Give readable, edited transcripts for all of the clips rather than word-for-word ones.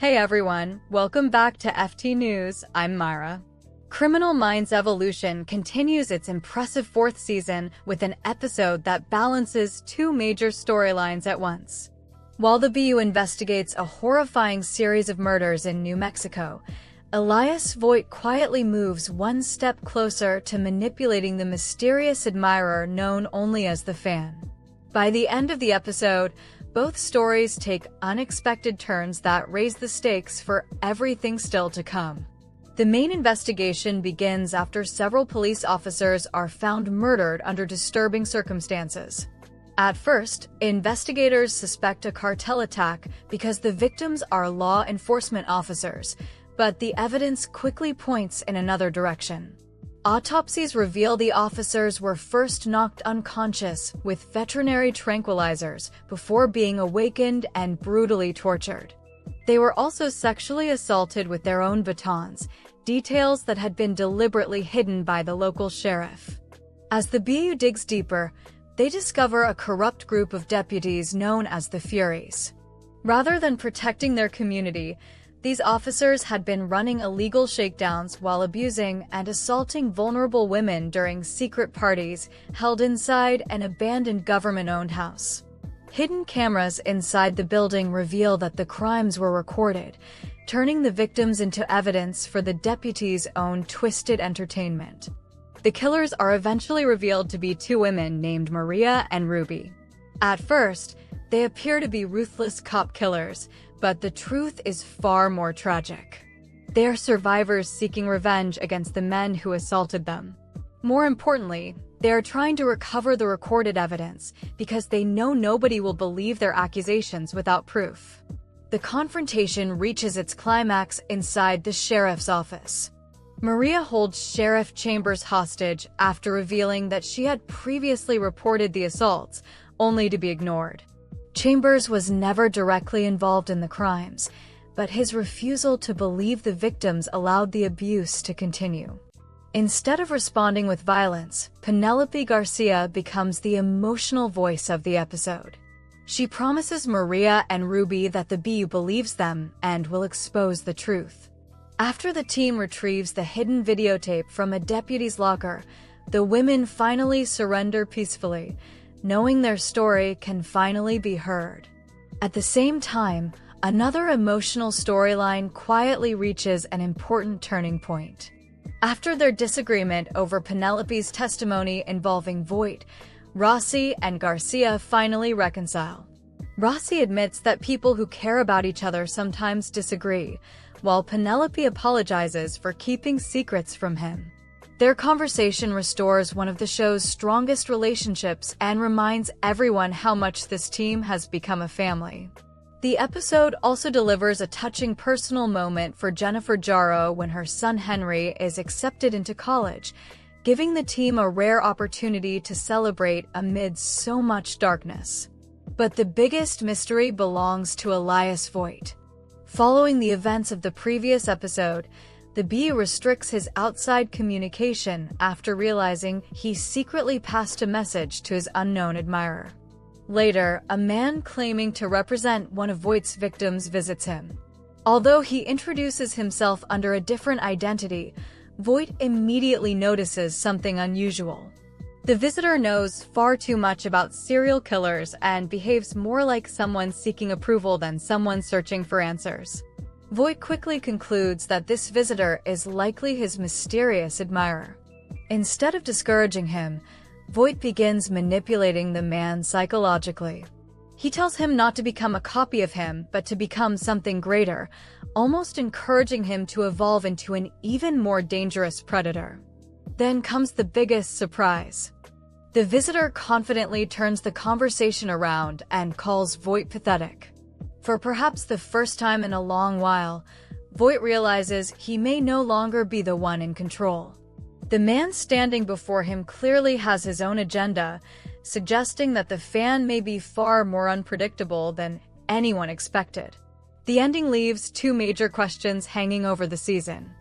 Hey everyone, welcome back to FT News. I'm Myra. Criminal Minds Evolution continues its impressive fourth season with an episode that balances two major storylines at once. While the BU investigates a horrifying series of murders in New Mexico, Elias Voit quietly moves one step closer to manipulating the mysterious admirer known only as the Fan. By the end of the episode, both stories take unexpected turns that raise the stakes for everything still to come. The main investigation begins after several police officers are found murdered under disturbing circumstances. At first, investigators suspect a cartel attack because the victims are law enforcement officers, but the evidence quickly points in another direction. Autopsies reveal the officers were first knocked unconscious with veterinary tranquilizers before being awakened and brutally tortured. They were also sexually assaulted with their own batons, details that had been deliberately hidden by the local sheriff. As the BU digs deeper, they discover a corrupt group of deputies known as the Furies. Rather than protecting their community, these officers had been running illegal shakedowns while abusing and assaulting vulnerable women during secret parties held inside an abandoned government-owned house. Hidden cameras inside the building reveal that the crimes were recorded, turning the victims into evidence for the deputies' own twisted entertainment. The killers are eventually revealed to be two women named Maria and Ruby. At first, they appear to be ruthless cop killers, but the truth is far more tragic. They are survivors seeking revenge against the men who assaulted them. More importantly, they are trying to recover the recorded evidence because they know nobody will believe their accusations without proof. The confrontation reaches its climax inside the sheriff's office. Maria holds Sheriff Chambers hostage after revealing that she had previously reported the assaults, only to be ignored. Chambers was never directly involved in the crimes, but his refusal to believe the victims allowed the abuse to continue. Instead of responding with violence, Penelope Garcia becomes the emotional voice of the episode. She promises Maria and Ruby that the BU believes them and will expose the truth. After the team retrieves the hidden videotape from a deputy's locker, the women finally surrender peacefully, knowing their story can finally be heard. At the same time, another emotional storyline quietly reaches an important turning point. After their disagreement over Penelope's testimony involving Voit, Rossi and Garcia finally reconcile. Rossi admits that people who care about each other sometimes disagree, while Penelope apologizes for keeping secrets from him. Their conversation restores one of the show's strongest relationships and reminds everyone how much this team has become a family. The episode also delivers a touching personal moment for Jennifer Jarrow when her son Henry is accepted into college, giving the team a rare opportunity to celebrate amid so much darkness. But the biggest mystery belongs to Elias Voit. Following the events of the previous episode, the BU restricts his outside communication after realizing he secretly passed a message to his unknown admirer. Later, a man claiming to represent one of Voigt's victims visits him. Although he introduces himself under a different identity, Voit immediately notices something unusual. The visitor knows far too much about serial killers and behaves more like someone seeking approval than someone searching for answers. Voit quickly concludes that this visitor is likely his mysterious admirer. Instead of discouraging him, Voit begins manipulating the man psychologically. He tells him not to become a copy of him, but to become something greater, almost encouraging him to evolve into an even more dangerous predator. Then comes the biggest surprise. The visitor confidently turns the conversation around and calls Voit pathetic. For perhaps the first time in a long while, Voit realizes he may no longer be the one in control. The man standing before him clearly has his own agenda, suggesting that the Fan may be far more unpredictable than anyone expected. The ending leaves two major questions hanging over the season.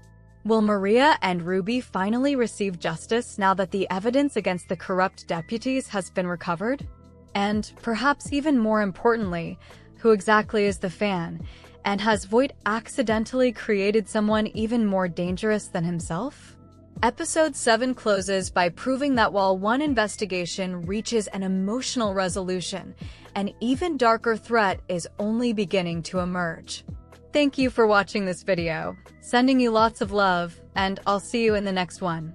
Will Maria and Ruby finally receive justice now that the evidence against the corrupt deputies has been recovered? And, perhaps even more importantly, who exactly is the Fan, And has Voit accidentally created someone even more dangerous than himself? Episode 7 closes by proving that while one investigation reaches an emotional resolution, an even darker threat is only beginning to emerge. Thank you for watching this video. Sending you lots of love, and I'll see you in the next one.